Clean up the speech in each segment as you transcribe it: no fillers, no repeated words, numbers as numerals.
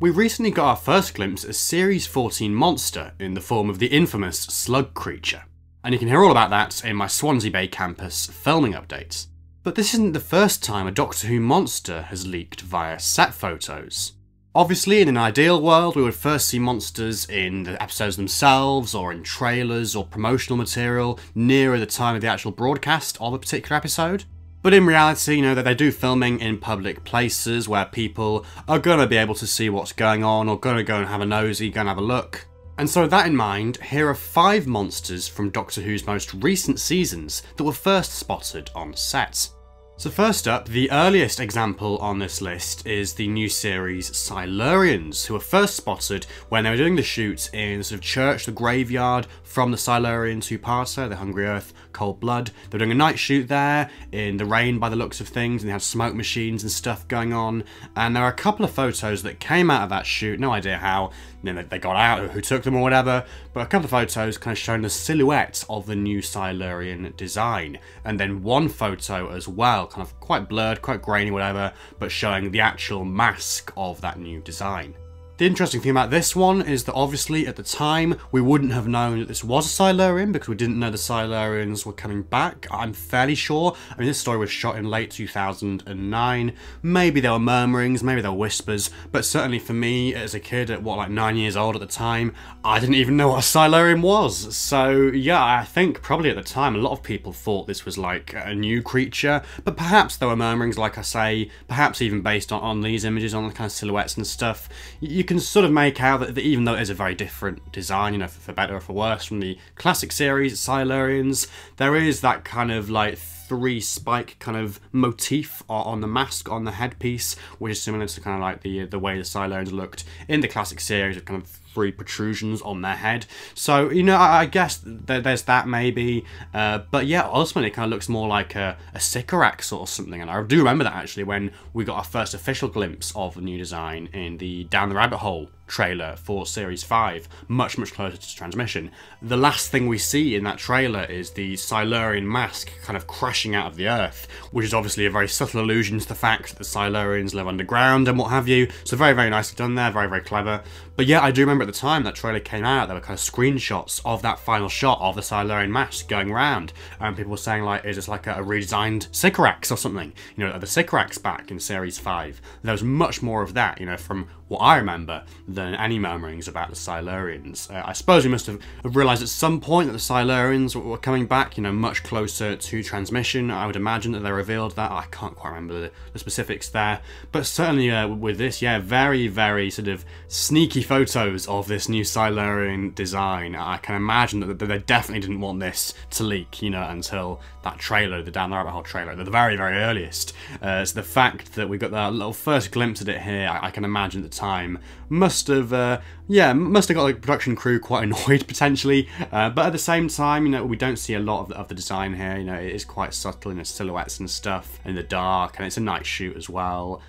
We recently got our first glimpse at a Series 14 monster in the form of the infamous slug creature. And you can hear all about that in my Swansea Bay campus filming updates. But this isn't the first time a Doctor Who monster has leaked via set photos. Obviously, in an ideal world, we would first see monsters in the episodes themselves, or in trailers or promotional material nearer the time of the actual broadcast of a particular episode. But in reality, that they do filming in public places where people are going to be able to see what's going on, or going to go and have a nosy, go and have a look. And so with that in mind, here are 5 monsters from Doctor Who's most recent seasons that were first spotted on set. So first up, the earliest example on this list is the new series Silurians, who were first spotted when they were doing the shoot in the sort of church, the graveyard from the Silurian two-parter, The Hungry Earth, Cold Blood. They were doing a night shoot there, in the rain by the looks of things, and they had smoke machines and stuff going on. And there are a couple of photos that came out of that shoot, no idea how they got out, or who took them or whatever, but a couple of photos kind of showing the silhouette of the new Silurian design. And then one photo as well, kind of quite blurred, quite grainy, whatever, but showing the actual mask of that new design. The interesting thing about this one is that obviously at the time we wouldn't have known that this was a Silurian because we didn't know the Silurians were coming back. I'm fairly sure. I mean, this story was shot in late 2009. Maybe there were murmurings, maybe there were whispers, but certainly for me as a kid at like 9 years old at the time, I didn't even know what a Silurian was. So yeah, I think probably at the time a lot of people thought this was like a new creature, but perhaps there were murmurings, like I say, perhaps even based on these images, on the kind of silhouettes and stuff. You can sort of make out that even though it is a very different design, for better or for worse, from the classic series Silurians, there is that kind of like 3 spike kind of motif on the mask, on the headpiece, which is similar to kind of like the way the Silurians looked in the classic series, with kind of 3 protrusions on their head. So, I guess there's that maybe, but yeah, ultimately it kind of looks more like a Sycorax or something, and I do remember that actually when we got our first official glimpse of the new design in the Down the Rabbit Hole trailer for Series 5, much closer to transmission. The last thing we see in that trailer is the Silurian mask kind of crashing out of the earth, which is obviously a very subtle allusion to the fact that the Silurians live underground and what have you, so very nicely done there, very clever. But yeah, I do remember at the time that trailer came out, there were kind of screenshots of that final shot of the Silurian mask going around, and people were saying like, is this like a redesigned Sycorax or something? Are the Sycorax back in Series 5? There was much more of that, from what I remember, than any murmurings about the Silurians. I suppose we must have realised at some point that the Silurians were coming back, much closer to transmission. I would imagine that they revealed that. I can't quite remember the specifics there. But certainly with this, yeah, very sort of sneaky photos of this new Silurian design. I can imagine that they definitely didn't want this to leak, until that trailer, the Down the Rabbit Hole trailer, at the very earliest. So the fact that we got that little first glimpse at it here, I can imagine at the time must have got the production crew quite annoyed potentially, but at the same time, we don't see a lot of the design here. It is quite subtle in the silhouettes and stuff in the dark, and it's a night shoot as well,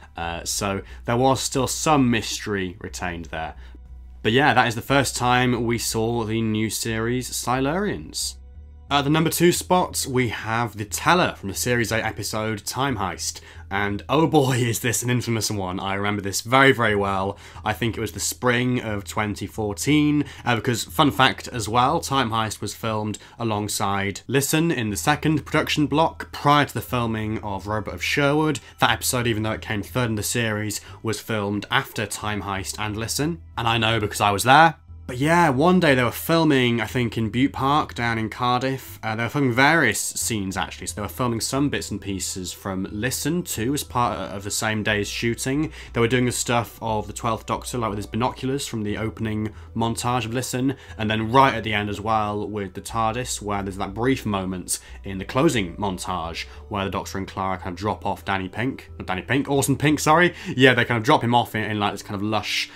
so there was still some mystery retained there. But yeah, that is the first time we saw the new series Silurians. At the number 2 spot, we have the Teller from the Series 8 episode Time Heist. And oh boy, is this an infamous one. I remember this very well. I think it was the spring of 2014, because, fun fact as well, Time Heist was filmed alongside Listen in the second production block prior to the filming of Robot of Sherwood. That episode, even though it came third in the series, was filmed after Time Heist and Listen. And I know because I was there. But yeah, one day they were filming, I think, in Butte Park down in Cardiff. They were filming various scenes actually, so they were filming some bits and pieces from Listen too as part of the same day's shooting. They were doing the stuff of the 12th Doctor, like with his binoculars from the opening montage of Listen, and then right at the end as well with the TARDIS, where there's that brief moment in the closing montage where the Doctor and Clara kind of drop off Orson Pink, sorry. Yeah, they kind of drop him off in like this kind of lush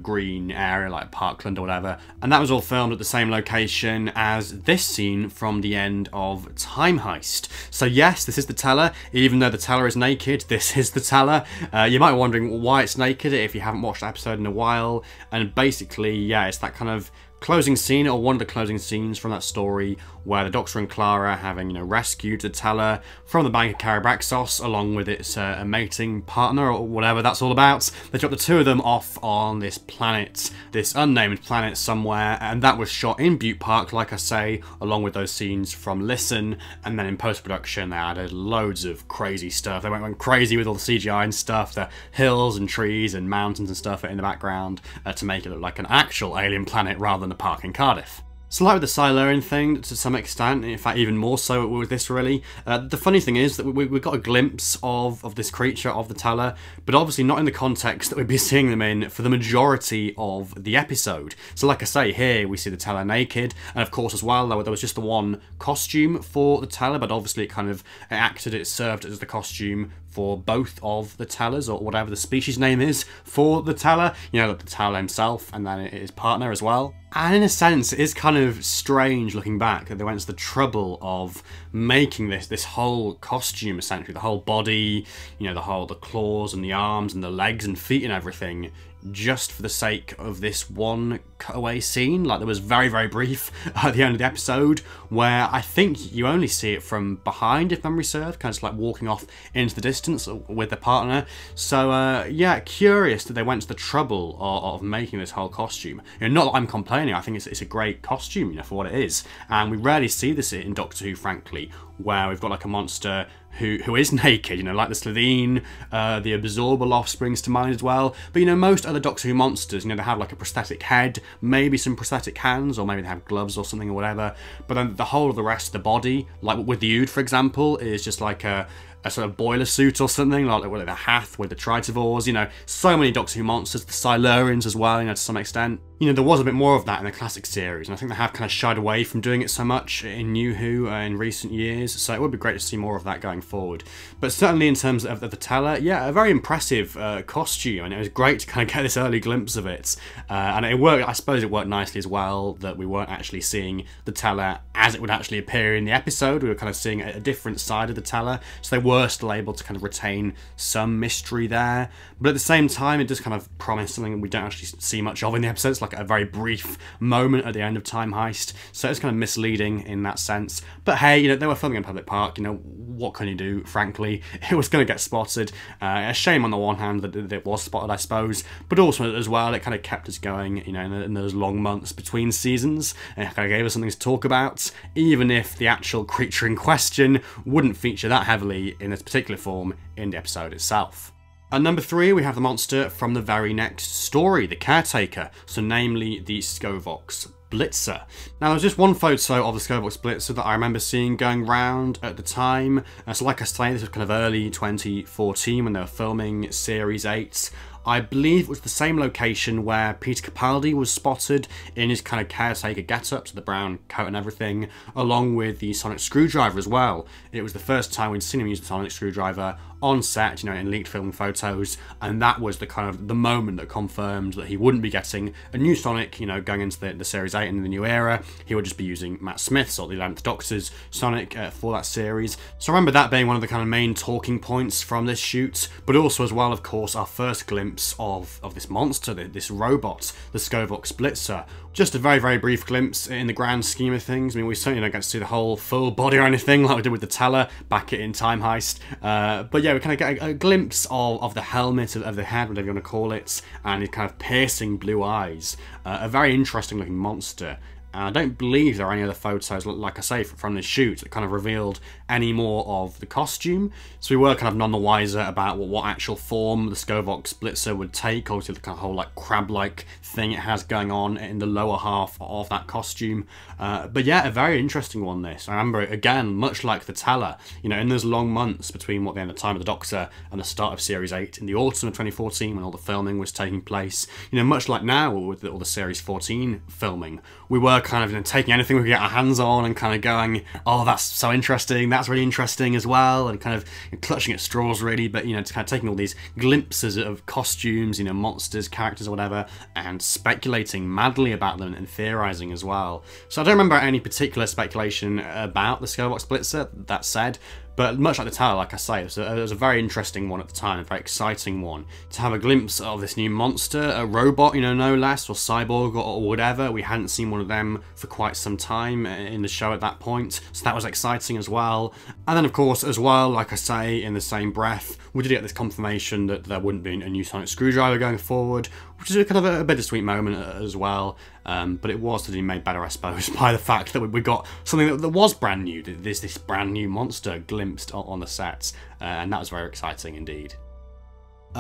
green area like Parkland or whatever, and that was all filmed at the same location as this scene from the end of Time Heist. So yes, this is the Teller. Even though the Teller is naked, this is the Teller. You might be wondering why it's naked if you haven't watched the episode in a while, and basically, yeah, it's that kind of closing scene, or one of the closing scenes from that story, where the Doctor and Clara, having rescued the Teller from the bank of Carabraxos along with its mating partner, or whatever that's all about, they dropped the two of them off on this planet, this unnamed planet somewhere, and that was shot in Butte Park, like I say, along with those scenes from Listen. And then in post-production they added loads of crazy stuff. They went crazy with all the CGI and stuff, the hills and trees and mountains and stuff in the background, to make it look like an actual alien planet rather than a park in Cardiff. So like with the Silurian thing, to some extent, in fact even more so with this really, the funny thing is that we got a glimpse of this creature, of the Teller, but obviously not in the context that we'd be seeing them in for the majority of the episode. So like I say, here we see the Teller naked, and of course as well there was just the one costume for the Teller, but obviously it served as the costume for both of the Tellers, or whatever the species name is for the Teller, the Teller himself and then his partner as well. And in a sense, it is kind of strange looking back that they went to the trouble of making this whole costume, essentially, the whole body, the claws and the arms and the legs and feet and everything, just for the sake of this one cutaway scene. Like, there was very, very brief at the end of the episode where I think you only see it from behind, if memory serves, kind of like walking off into the distance with their partner. So yeah, curious that they went to the trouble of making this whole costume. Not that I'm complaining, I think it's a great costume, for what it is. And we rarely see this in Doctor Who, frankly, where we've got like a monster who is naked, like the Slitheen, the Absorbaloff springs to mind as well. But most other Doctor Who monsters, they have like a prosthetic head, maybe some prosthetic hands, or maybe they have gloves or something or whatever. But then the whole of the rest of the body, like with the Ood, for example, is just like a sort of boiler suit or something, like with the Hath, with the Tritivores, so many Doctor Who monsters, the Silurians as well, to some extent. There was a bit more of that in the classic series, and I think they have kind of shied away from doing it so much in New Who in recent years, so it would be great to see more of that going forward. But certainly in terms of the Teller, yeah, a very impressive costume, and it was great to kind of get this early glimpse of it. And it worked, I suppose it worked nicely as well, that we weren't actually seeing the Teller as it would actually appear in the episode. We were kind of seeing a different side of the Teller, so they were still able to kind of retain some mystery there. But at the same time, it does kind of promise something we don't actually see much of in the episode. It's like a very brief moment at the end of Time Heist, so it's kind of misleading in that sense. But hey, they were filming in a public park, what can you do, frankly? It was going to get spotted. A shame on the one hand that it was spotted, I suppose, but also as well, it kind of kept us going, in those long months between seasons, and it kind of gave us something to talk about, even if the actual creature in question wouldn't feature that heavily in this particular form in the episode itself. At number 3, we have the monster from the very next story, the Caretaker, so namely the Skovox Blitzer. Now, there's just one photo of the Skovox Blitzer that I remember seeing going round at the time. So like I say, this was kind of early 2014 when they were filming Series 8. I believe it was the same location where Peter Capaldi was spotted in his kind of caretaker get-up, so the brown coat and everything, along with the sonic screwdriver as well. It was the first time we'd seen him use the sonic screwdriver on set, in leaked film photos, and that was the moment that confirmed that he wouldn't be getting a new Sonic, going into the Series 8 and the new era. He would just be using Matt Smith's, or the 11th Doctor's Sonic for that series. So I remember that being one of the kind of main talking points from this shoot, but also as well, of course, our first glimpse of this monster, this robot, the Skovox Blitzer. Just a very, very brief glimpse in the grand scheme of things. I mean, we certainly don't get to see the whole full body or anything like we did with the Teller back in Time Heist. But yeah, we kind of get a glimpse of the helmet, of the head, whatever you want to call it, and his kind of piercing blue eyes. A very interesting looking monster. I don't believe there are any other photos, like I say, from this shoot that kind of revealed any more of the costume. So we were kind of none the wiser about what actual form the Skovox Blitzer would take, obviously the kind of whole like crab-like thing it has going on in the lower half of that costume. But yeah, a very interesting one this. I remember, again, much like the Teller, in those long months between the end of Time of the Doctor and the start of Series 8 in the autumn of 2014 when all the filming was taking place, much like now with all the Series 14 filming, we were kind of taking anything we could get our hands on and kind of going, oh, that's so interesting, that's really interesting as well, and kind of clutching at straws really, but kind of taking all these glimpses of costumes, monsters, characters or whatever, and speculating madly about them and theorising as well. So I don't remember any particular speculation about the Skovox Blitzer, that said, But much like the Tower, like I say, it was a very interesting one at the time, a very exciting one. To have a glimpse of this new monster, a robot, you know, no less, or cyborg, or whatever. We hadn't seen one of them for quite some time in the show at that point, so that was exciting as well. And then, of course, as well, like I say, in the same breath, we did get this confirmation that there wouldn't be a new sonic screwdriver going forward, which is kind of a bittersweet moment as well. But it was to be made better, I suppose, by the fact that we got something that was brand new. There's this brand new monster glimpsed on the sets, and that was very exciting indeed.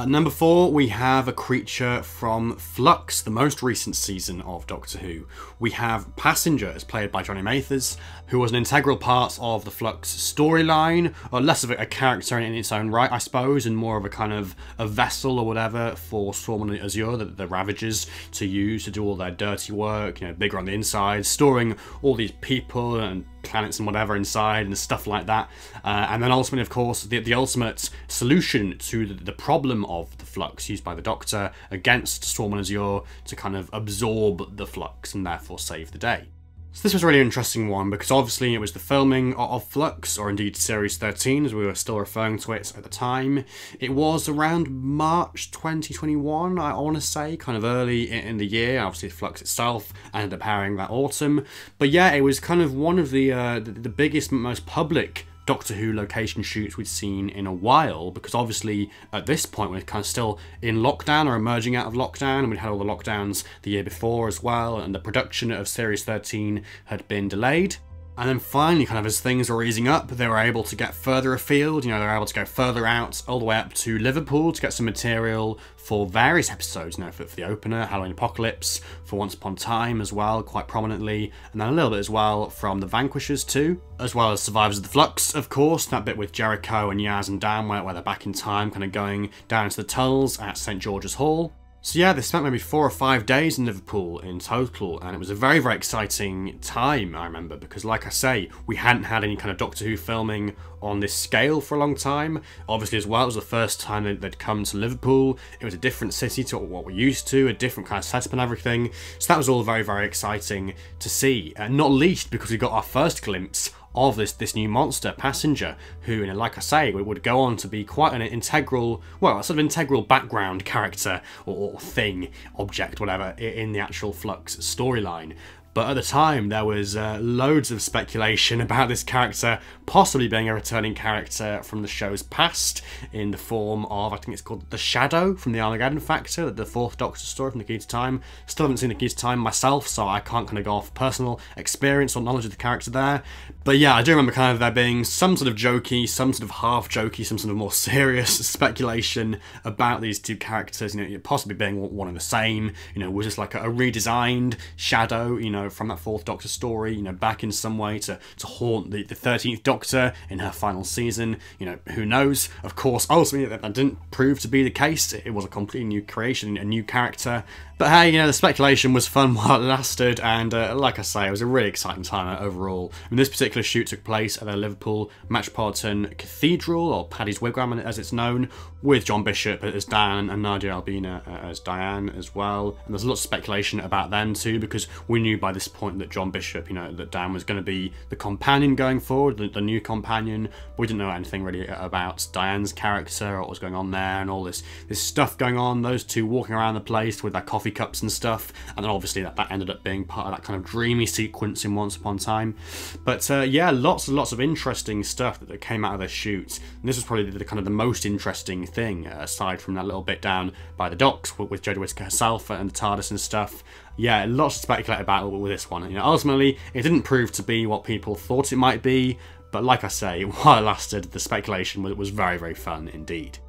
Number 4, we have a creature from Flux, the most recent season of Doctor Who. We have Passenger, as played by Johnny Mathers, who was an integral part of the Flux storyline, or less of a character in its own right, I suppose, and more of a kind of a vessel or whatever for Swarm and Azure, the Ravagers, to use to do all their dirty work, you know, bigger on the inside, storing all these people and planets and whatever inside and stuff like that. And then ultimately, of course, the ultimate solution to the problem of the Flux used by the Doctor against Swarm and Azure to kind of absorb the Flux and therefore save the day. So this was a really interesting one because obviously it was the filming of Flux, or indeed Series 13 as we were still referring to it at the time. It was around March 2021, I want to say, kind of early in the year. Obviously Flux itself ended up airing that autumn. But yeah, it was kind of one of the biggest, most public Doctor Who location shoots we'd seen in a while, because obviously at this point we're kind of still in lockdown or emerging out of lockdown, and we'd had all the lockdowns the year before as well, and the production of Series 13 had been delayed. And then finally, kind of as things were easing up, they were able to get further afield, you know, they were able to go further out, all the way up to Liverpool to get some material for various episodes, you know, for the opener, Halloween Apocalypse, for Once Upon a Time as well, quite prominently, and then a little bit as well from The Vanquishers too, as well as Survivors of the Flux, of course, that bit with Jericho and Yaz and Dan where they're back in time, kind of going down into the tunnels at St George's Hall. So yeah, they spent maybe 4 or 5 days in Liverpool in total, and it was a very, very exciting time, I remember, because like I say, we hadn't had any kind of Doctor Who filming on this scale for a long time. Obviously as well, it was the first time they'd come to Liverpool. It was a different city to what we're used to, a different kind of setup and everything. So that was all very, very exciting to see, not least because we got our first glimpse of this new monster, Passenger, who, like I say, would go on to be quite an integral, well, a sort of integral background character or thing, object, whatever, in the actual Flux storyline. But at the time, there was loads of speculation about this character possibly being a returning character from the show's past, in the form of, I think it's called The Shadow from the Armageddon Factor, the 4th Doctor story from The Key to Time. Still haven't seen The Key to Time myself, so I can't kind of go off personal experience or knowledge of the character there. But yeah, I do remember kind of there being some sort of jokey, some sort of half jokey, some sort of more serious speculation about these two characters, you know, possibly being one and the same. You know, was this like a redesigned Shadow, you know, from that 4th Doctor story, you know, back in some way to haunt the 13th Doctor in her final season? You know, who knows? Of course, ultimately that didn't prove to be the case. It was a completely new creation, a new character. But hey, you know, the speculation was fun while it lasted, and like I say, it was a really exciting time overall. I mean, this particular shoot took place at the Liverpool Metropolitan Cathedral, or Paddy's Wigwam as it's known, with John Bishop as Dan and Nadia Albina as Diane as well. And there's lots of speculation about them too, because we knew by this point that John Bishop, you know, that Dan was going to be the companion going forward, the new companion. But we didn't know anything really about Diane's character or what was going on there, and all this stuff going on, those two walking around the place with their coffee cups and stuff, and then obviously that ended up being part of that kind of dreamy sequence in Once Upon a Time. But yeah, lots and lots of interesting stuff that came out of this shoot, and this was probably the kind of the most interesting thing, aside from that little bit down by the docks with Jodie Whittaker herself and the TARDIS and stuff. Yeah, lots to speculate about with this one. You know, ultimately it didn't prove to be what people thought it might be, but like I say, while it lasted, the speculation was very, very fun indeed.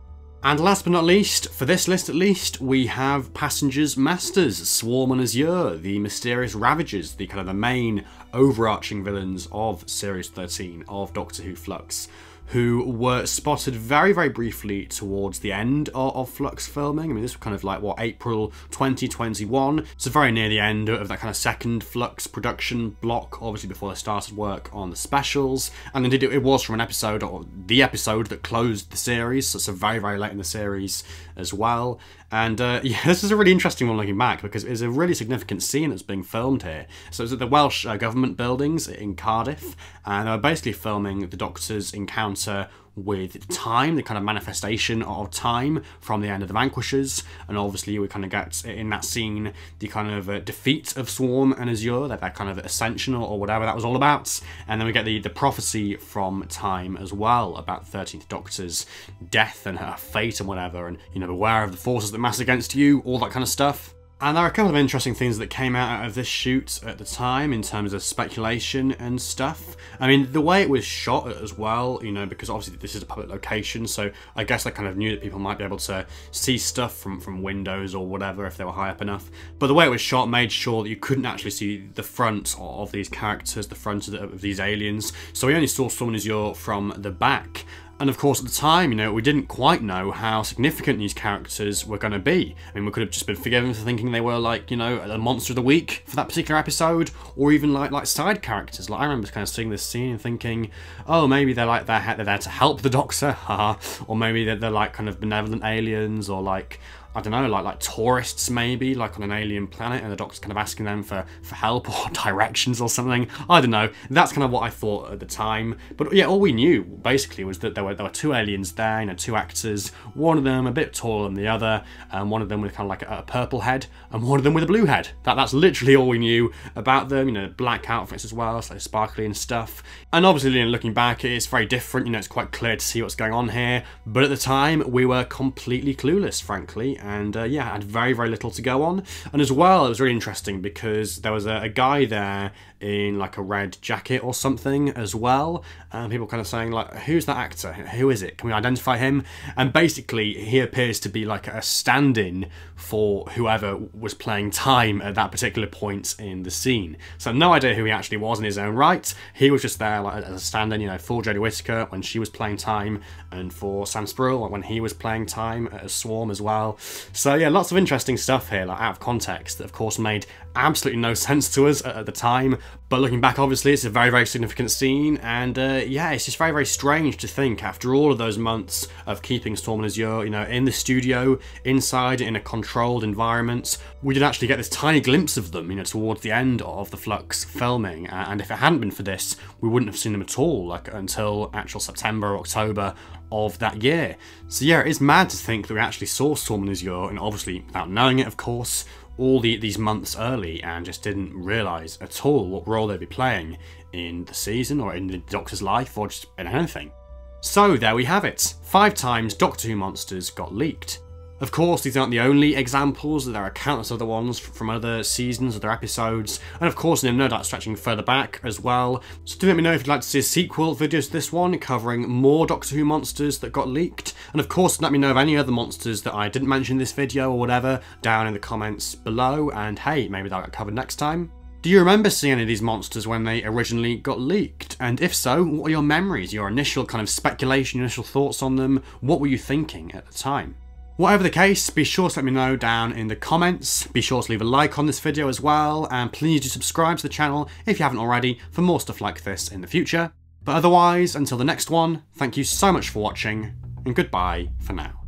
And last but not least, for this list at least, we have Passenger's Masters, Swarm and Azure, the mysterious Ravagers, the kind of the main overarching villains of Series 13 of Doctor Who Flux, who were spotted very, very briefly towards the end of Flux filming. I mean, this was kind of like, what, April 2021, so very near the end of that kind of second Flux production block, obviously before they started work on the specials. And indeed, it was from an episode, or the episode that closed the series, so very, very late in the series as well. And yeah, this is a really interesting one looking back, because it's a really significant scene that's being filmed here. So it's at the Welsh government buildings in Cardiff, and they were basically filming the Doctor's encounter encounter with time, the kind of manifestation of time from the end of the Vanquishers, and obviously we kind of get in that scene the kind of defeat of Swarm and Azure, that kind of ascension or whatever that was all about, and then we get the prophecy from time as well about 13th Doctor's death and her fate and whatever, and you know, beware of the forces that mass against you, all that kind of stuff. And there are a couple of interesting things that came out of this shoot at the time in terms of speculation and stuff. I mean, the way it was shot as well, you know, because obviously this is a public location, so I guess I kind of knew that people might be able to see stuff from windows or whatever if they were high up enough. But the way it was shot made sure that you couldn't actually see the front of these characters, the front of these aliens, so we only saw Storm and Azure from the back. And of course at the time, you know, we didn't quite know how significant these characters were going to be. I mean, we could have just been forgiven for thinking they were like, you know, a monster of the week for that particular episode, or even like side characters. Like I remember kind of seeing this scene and thinking, oh, maybe they're like they're there to help the Doctor, haha, or maybe they're like kind of benevolent aliens, or like, I don't know, like tourists maybe, like on an alien planet, and the Doctor's kind of asking them for help or directions or something. I don't know. That's kind of what I thought at the time. But yeah, all we knew basically was that there were two aliens there, you know, two actors. One of them a bit taller than the other, and one of them with kind of like a purple head, and one of them with a blue head. That's literally all we knew about them. You know, black outfits as well, so sparkly and stuff. And obviously, you know, looking back, it's very different. You know, it's quite clear to see what's going on here. But at the time, we were completely clueless, frankly. And yeah, had very, very little to go on. And as well, it was really interesting because there was a guy there in like a red jacket or something as well. And people kind of saying like, who's that actor? Who is it? Can we identify him? And basically, he appears to be like a stand-in for whoever was playing time at that particular point in the scene. So no idea who he actually was in his own right. He was just there like as a stand-in, you know, for Jodie Whittaker when she was playing time, and for Sam Spruill when he was playing time as Swarm as well. So yeah, lots of interesting stuff here, like out of context, that of course made absolutely no sense to us at the time. But looking back, obviously, it's a very, very significant scene, and yeah, it's just very, very strange to think after all of those months of keeping Storm and Azure, you know, in the studio, inside, in a controlled environment, we did actually get this tiny glimpse of them, you know, towards the end of the Flux filming, and if it hadn't been for this, we wouldn't have seen them at all, like, until actual September or October of that year. So yeah, it is mad to think that we actually saw Storm and Azure, and obviously, without knowing it, of course, all these months early, and just didn't realise at all what role they'd be playing in the season or in the Doctor's life or just in anything. So there we have it. 5 times Doctor Who monsters got leaked. Of course, these aren't the only examples, there are countless other ones from other seasons, other episodes, and of course, no doubt stretching further back as well. So do let me know if you'd like to see a sequel video to this one, covering more Doctor Who monsters that got leaked, and of course, let me know of any other monsters that I didn't mention in this video or whatever, down in the comments below, and hey, maybe they'll get covered next time. Do you remember seeing any of these monsters when they originally got leaked? And if so, what are your memories, your initial kind of speculation, your initial thoughts on them? What were you thinking at the time? Whatever the case, be sure to let me know down in the comments. Be sure to leave a like on this video as well, and please do subscribe to the channel if you haven't already for more stuff like this in the future. But otherwise, until the next one, thank you so much for watching, and goodbye for now.